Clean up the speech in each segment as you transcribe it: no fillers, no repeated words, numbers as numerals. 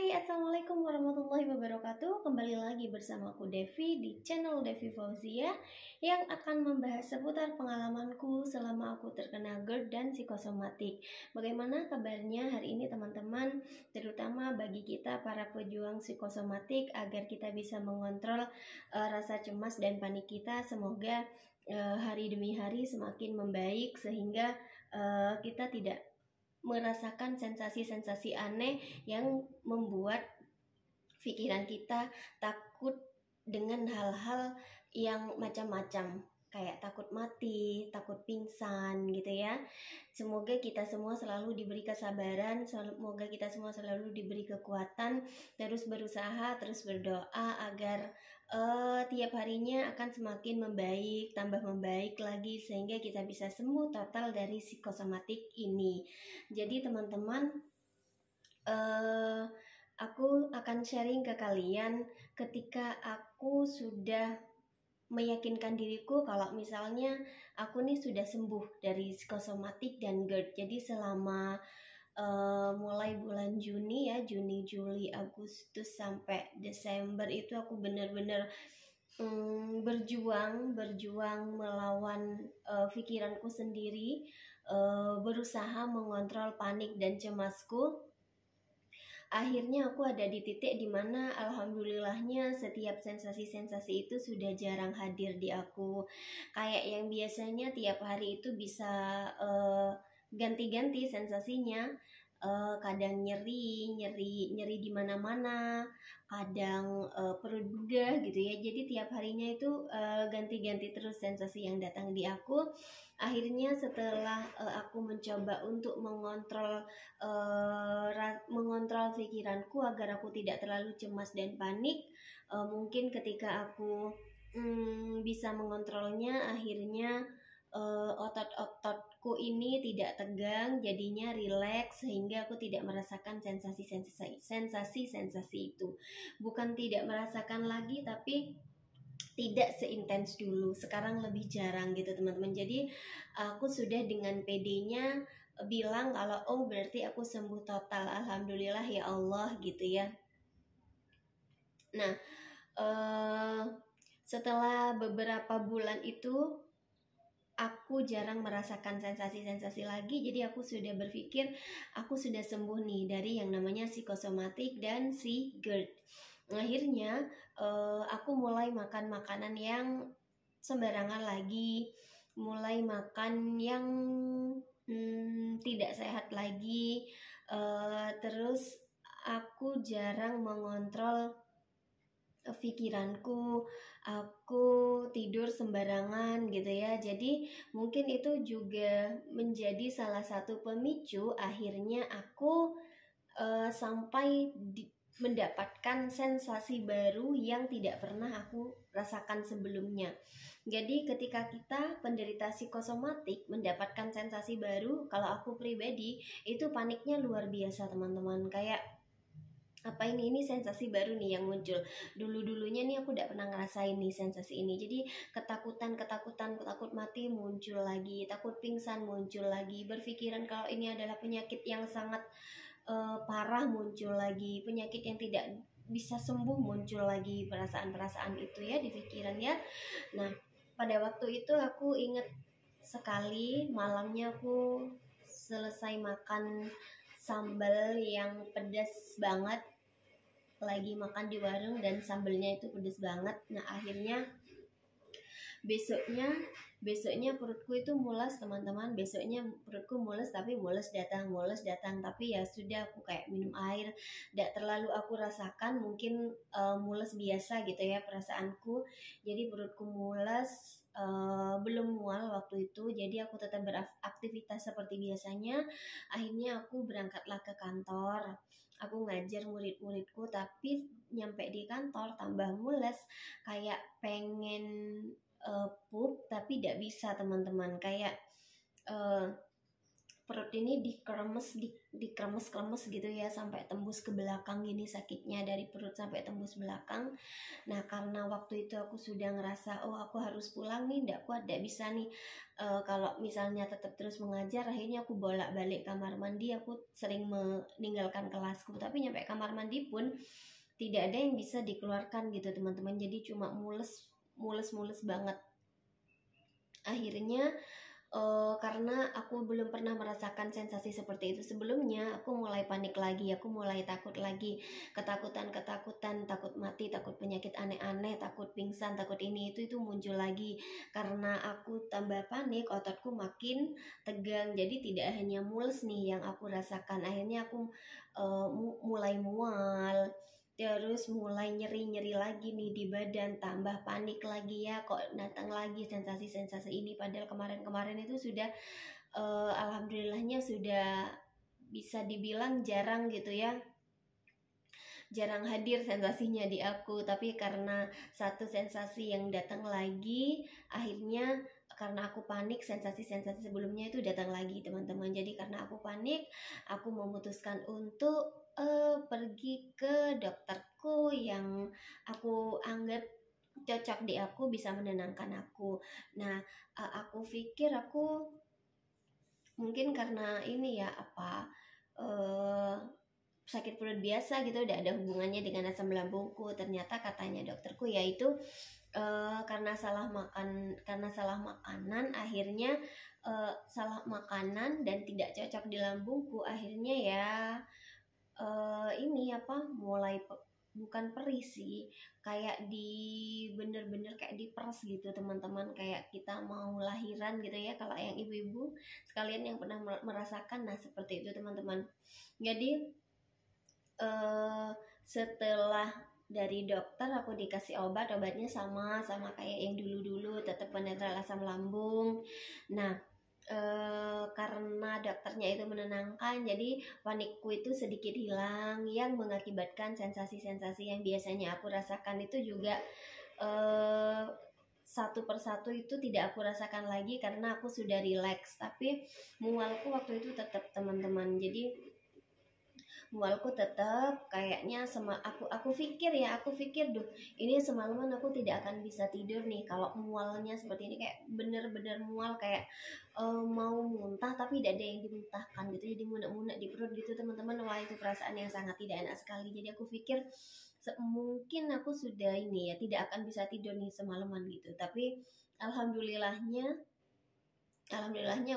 Hai, Assalamualaikum warahmatullahi wabarakatuh. Kembali lagi bersama aku Devi di channel Devi Fauzia yang akan membahas seputar pengalamanku selama aku terkena GERD dan psikosomatik. Bagaimana kabarnya hari ini teman-teman, terutama bagi kita para pejuang psikosomatik agar kita bisa mengontrol rasa cemas dan panik kita. Semoga hari demi hari semakin membaik sehingga kita tidak merasakan sensasi-sensasi aneh yang membuat pikiran kita takut dengan hal-hal yang macam-macam, kayak takut mati, takut pingsan gitu ya. Semoga kita semua selalu diberi kesabaran, semoga kita semua selalu diberi kekuatan, terus berusaha, terus berdoa agar tiap harinya akan semakin membaik, tambah membaik lagi sehingga kita bisa sembuh total dari psikosomatik ini. Jadi teman-teman, aku akan sharing ke kalian ketika aku sudah meyakinkan diriku kalau misalnya aku nih sudah sembuh dari psikosomatik dan GERD. Jadi selama mulai bulan Juni ya, Juni, Juli, Agustus sampai Desember itu aku benar-benar berjuang melawan pikiranku sendiri, berusaha mengontrol panik dan cemasku. Akhirnya aku ada di titik dimana alhamdulillahnya setiap sensasi-sensasi itu sudah jarang hadir di aku. Kayak yang biasanya tiap hari itu bisa ganti-ganti sensasinya. Kadang nyeri di mana-mana, kadang perut begah gitu ya. Jadi tiap harinya itu ganti-ganti terus sensasi yang datang di aku. Akhirnya setelah aku mencoba untuk mengontrol pikiranku agar aku tidak terlalu cemas dan panik, mungkin ketika aku bisa mengontrolnya, akhirnya otot-ototku ini tidak tegang, jadinya rileks sehingga aku tidak merasakan sensasi-sensasi itu. Bukan tidak merasakan lagi, tapi tidak seintens dulu. Sekarang lebih jarang gitu teman-teman. Jadi aku sudah dengan PD-nya bilang kalau oh berarti aku sembuh total, alhamdulillah ya Allah gitu ya. Nah, setelah beberapa bulan itu aku jarang merasakan sensasi-sensasi lagi. Jadi aku sudah berpikir aku sudah sembuh nih dari yang namanya psikosomatik dan si GERD. Akhirnya aku mulai makan makanan yang sembarangan lagi, mulai makan yang tidak sehat lagi, terus aku jarang mengontrol pikiranku, aku tidur sembarangan gitu ya. Jadi mungkin itu juga menjadi salah satu pemicu akhirnya aku sampai mendapatkan sensasi baru yang tidak pernah aku rasakan sebelumnya. Jadi ketika kita penderita psikosomatik mendapatkan sensasi baru, kalau aku pribadi itu paniknya luar biasa teman-teman. Kayak apa ini sensasi baru nih yang muncul. Dulunya nih aku tidak pernah ngerasain nih sensasi ini. Jadi ketakutan, takut mati muncul lagi, takut pingsan muncul lagi, berpikiran kalau ini adalah penyakit yang sangat parah muncul lagi, penyakit yang tidak bisa sembuh muncul lagi, perasaan-perasaan itu ya di pikiran ya. Nah, pada waktu itu aku ingat sekali malamnya aku selesai makan sambal yang pedas banget, lagi makan di warung dan sambalnya itu pedas banget. Nah akhirnya besoknya perutku itu mules teman-teman. Besoknya perutku mules, tapi mules datang, tapi ya sudah, aku kayak minum air, tidak terlalu aku rasakan, mungkin mules biasa gitu ya perasaanku. Jadi perutku mules, belum mual waktu itu, jadi aku tetap beraktivitas seperti biasanya. Akhirnya aku berangkatlah ke kantor, aku ngajar murid-muridku, tapi nyampe di kantor tambah mules, kayak pengen pup tapi tidak bisa teman-teman. Kayak perut ini dikremes gitu ya, sampai tembus ke belakang gini sakitnya, dari perut sampai tembus belakang. Nah karena waktu itu aku sudah ngerasa aku harus pulang nih, nggak kuat, nggak bisa nih kalau misalnya tetap terus mengajar. Akhirnya aku bolak-balik kamar mandi, aku sering meninggalkan kelasku, tapi nyampe kamar mandi pun tidak ada yang bisa dikeluarkan gitu teman-teman, jadi cuma mules banget. Akhirnya karena aku belum pernah merasakan sensasi seperti itu sebelumnya, aku mulai panik lagi, aku mulai takut lagi, ketakutan, takut mati, takut penyakit aneh-aneh, takut pingsan, takut ini itu muncul lagi. Karena aku tambah panik, ototku makin tegang, jadi tidak hanya mules nih yang aku rasakan. Akhirnya aku mulai mual, terus mulai nyeri lagi nih di badan, tambah panik lagi, ya kok datang lagi sensasi-sensasi ini, padahal kemarin itu sudah alhamdulillahnya sudah bisa dibilang jarang gitu ya, jarang hadir sensasinya di aku. Tapi karena satu sensasi yang datang lagi, akhirnya karena aku panik, sensasi-sensasi sebelumnya itu datang lagi teman-teman. Jadi karena aku panik, aku memutuskan untuk pergi ke dokterku yang aku anggap cocok di aku, bisa menenangkan aku. Nah aku pikir aku mungkin karena ini ya sakit perut biasa gitu, udah ada hubungannya dengan asam lambungku. Ternyata katanya dokterku yaitu karena salah makanan, akhirnya salah makanan dan tidak cocok di lambungku. Akhirnya ya mulai bukan perih sih, kayak bener-bener kayak diperes gitu teman-teman, kayak kita mau lahiran gitu ya, kalau yang ibu-ibu sekalian yang pernah merasakan. Nah seperti itu teman-teman. Jadi setelah dari dokter aku dikasih obatnya sama kayak yang dulu tetap penetral asam lambung. Nah karena dokternya itu menenangkan, jadi panikku itu sedikit hilang, yang mengakibatkan sensasi-sensasi yang biasanya aku rasakan itu juga satu persatu itu tidak aku rasakan lagi karena aku sudah rileks. Tapi mualku waktu itu tetap teman-teman, jadi mualku tetap kayaknya aku pikir duh, ini semalaman aku tidak akan bisa tidur nih kalau mualnya seperti ini, kayak bener-bener mual, kayak mau muntah tapi tidak ada yang dimuntahkan gitu, jadi munak-munak di perut gitu teman-teman. Wah itu perasaan yang sangat tidak enak sekali. Jadi aku pikir mungkin aku sudah ini ya, tidak akan bisa tidur nih semalaman gitu. Tapi alhamdulillahnya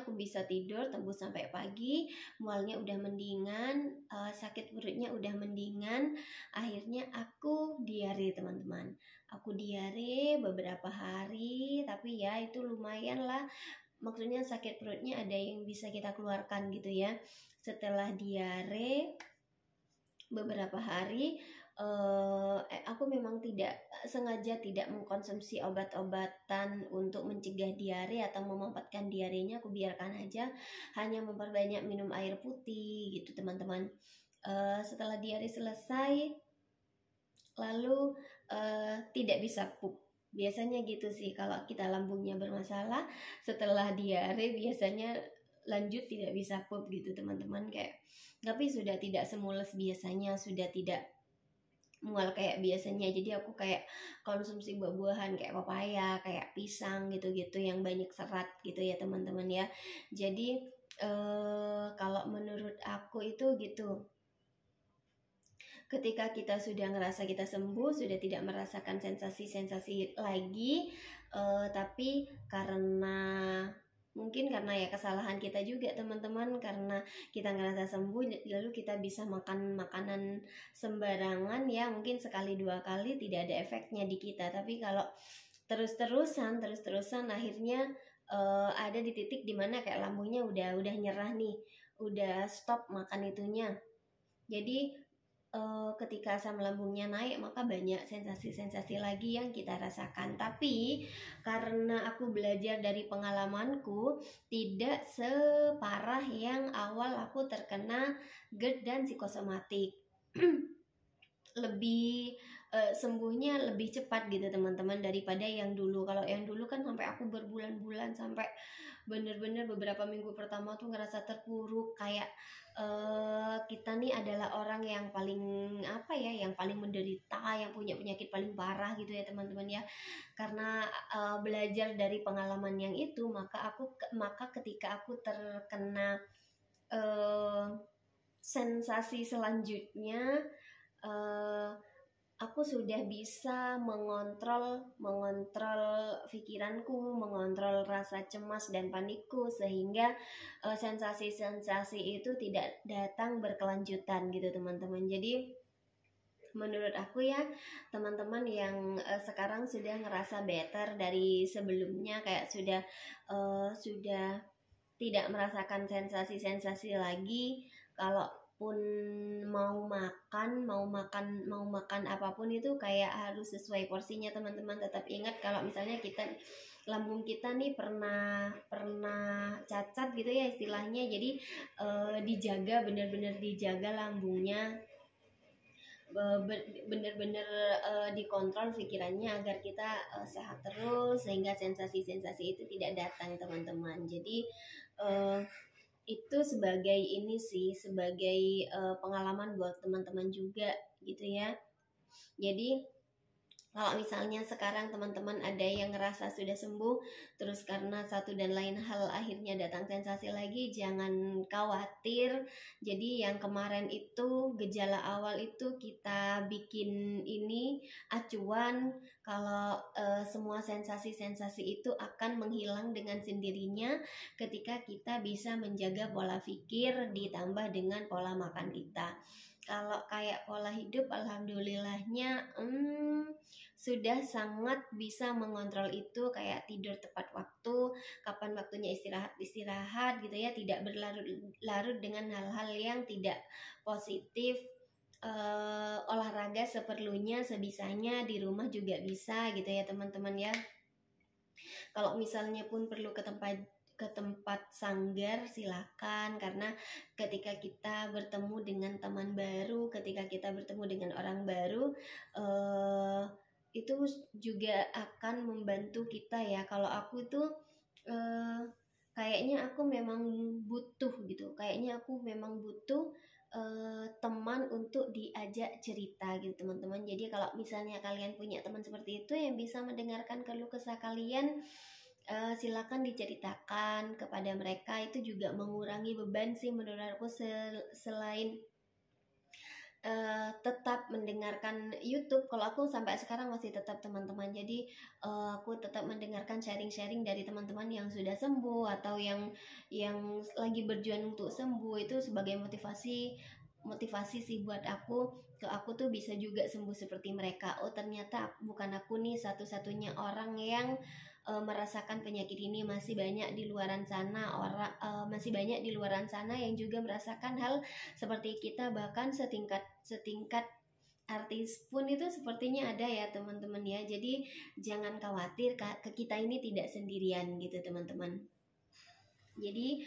aku bisa tidur tembus sampai pagi, mualnya udah mendingan, sakit perutnya udah mendingan. Akhirnya aku diare teman-teman, aku diare beberapa hari, tapi ya itu lumayan lah, maksudnya sakit perutnya ada yang bisa kita keluarkan gitu ya. Setelah diare beberapa hari, aku memang sengaja tidak mengkonsumsi obat-obatan untuk mencegah diare atau memanfaatkan diarenya. Aku biarkan aja, hanya memperbanyak minum air putih gitu teman-teman. Setelah diare selesai, lalu tidak bisa pup. Biasanya gitu sih kalau kita lambungnya bermasalah, setelah diare biasanya lanjut tidak bisa pup gitu teman-teman. Kayak tapi sudah tidak semules biasanya, sudah tidak mual kayak biasanya. Jadi aku kayak konsumsi buah-buahan kayak papaya, kayak pisang gitu-gitu yang banyak serat gitu ya teman-teman ya. Jadi kalau menurut aku itu gitu, ketika kita sudah ngerasa kita sembuh, sudah tidak merasakan sensasi-sensasi lagi, tapi mungkin karena ya kesalahan kita juga teman-teman, karena kita ngerasa sembuh lalu kita bisa makan makanan sembarangan ya, mungkin sekali dua kali tidak ada efeknya di kita. Tapi kalau terus-terusan akhirnya ada di titik dimana kayak lambungnya udah nyerah nih, udah stop makan itunya. Jadi ketika asam lambungnya naik, maka banyak sensasi-sensasi lagi yang kita rasakan. Tapi karena aku belajar dari pengalamanku, tidak separah yang awal aku terkena GERD dan psikosomatik. lebih sembuhnya lebih cepat gitu teman-teman daripada yang dulu. Kalau yang dulu kan sampai aku berbulan-bulan, sampai bener-bener beberapa minggu pertama tuh ngerasa terpuruk, kayak kita nih adalah orang yang paling apa ya, yang paling menderita, yang punya penyakit paling parah gitu ya teman-teman ya. Karena belajar dari pengalaman yang itu, maka ketika aku terkena uh, sensasi selanjutnya, uh, aku sudah bisa mengontrol pikiranku, mengontrol rasa cemas dan panikku, sehingga sensasi-sensasi itu tidak datang berkelanjutan gitu teman-teman. Jadi menurut aku ya, teman-teman yang sekarang sudah ngerasa better dari sebelumnya, kayak sudah tidak merasakan sensasi-sensasi lagi. Kalaupun mau makan apapun itu kayak harus sesuai porsinya teman-teman. Tetap ingat kalau misalnya lambung kita nih pernah cacat gitu ya istilahnya. Jadi dijaga, benar-benar dijaga lambungnya, bener-bener dikontrol pikirannya agar kita sehat terus, sehingga sensasi-sensasi itu tidak datang teman-teman. Jadi itu sebagai pengalaman buat teman-teman juga gitu ya. Jadi kalau misalnya sekarang teman-teman ada yang ngerasa sudah sembuh, terus karena satu dan lain hal akhirnya datang sensasi lagi, jangan khawatir. Jadi yang kemarin itu gejala awal itu kita bikin ini acuan, kalau semua sensasi-sensasi itu akan menghilang dengan sendirinya ketika kita bisa menjaga pola pikir ditambah dengan pola makan kita. Kalau kayak pola hidup, alhamdulillahnya sudah sangat bisa mengontrol itu, kayak tidur tepat waktu, kapan waktunya istirahat gitu ya, tidak berlarut-larut dengan hal-hal yang tidak positif. Olahraga seperlunya, sebisanya di rumah juga bisa gitu ya teman-teman ya. Kalau misalnya pun perlu ke tempat sanggar, silakan, karena ketika kita bertemu dengan teman baru, ketika kita bertemu dengan orang baru, itu juga akan membantu kita ya. Kalau aku tuh kayaknya aku memang butuh teman untuk diajak cerita gitu teman-teman. Jadi kalau misalnya kalian punya teman seperti itu yang bisa mendengarkan keluh kesah kalian, silakan diceritakan kepada mereka. Itu juga mengurangi beban sih menurut aku, selain tetap mendengarkan YouTube. Kalau aku sampai sekarang masih tetap teman-teman, jadi aku tetap mendengarkan sharing-sharing dari teman-teman yang sudah sembuh atau yang lagi berjuang untuk sembuh. Itu sebagai motivasi sih buat aku tuh bisa juga sembuh seperti mereka. Oh ternyata bukan aku nih satu-satunya orang yang merasakan penyakit ini. Masih banyak di luaran sana yang juga merasakan hal seperti kita, bahkan setingkat artis pun itu sepertinya ada ya teman-teman ya. Jadi jangan khawatir, kita ini tidak sendirian gitu teman-teman. Jadi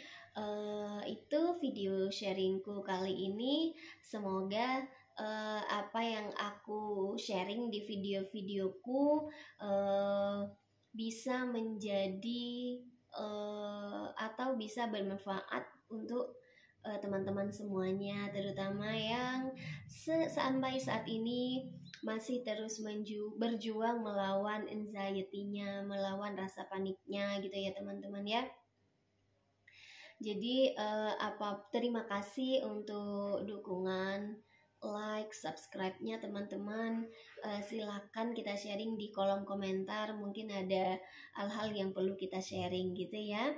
itu video sharingku kali ini. Semoga apa yang aku sharing di video-videoku bisa menjadi atau bisa bermanfaat untuk teman-teman semuanya, terutama yang sampai saat ini masih terus berjuang melawan anxiety-nya, melawan rasa paniknya gitu ya teman-teman ya. Jadi terima kasih untuk dukungan, like, subscribe-nya teman-teman. Silakan kita sharing di kolom komentar, mungkin ada hal-hal yang perlu kita sharing gitu ya.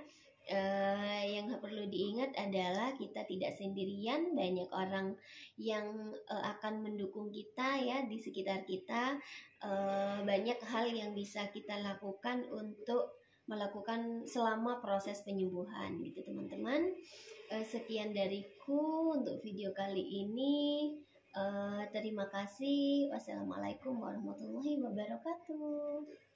Yang perlu diingat adalah kita tidak sendirian, banyak orang yang akan mendukung kita ya di sekitar kita. Banyak hal yang bisa kita lakukan untuk melakukan selama proses penyembuhan gitu teman-teman. Sekian dariku untuk video kali ini. Terima kasih. Wassalamualaikum warahmatullahi wabarakatuh.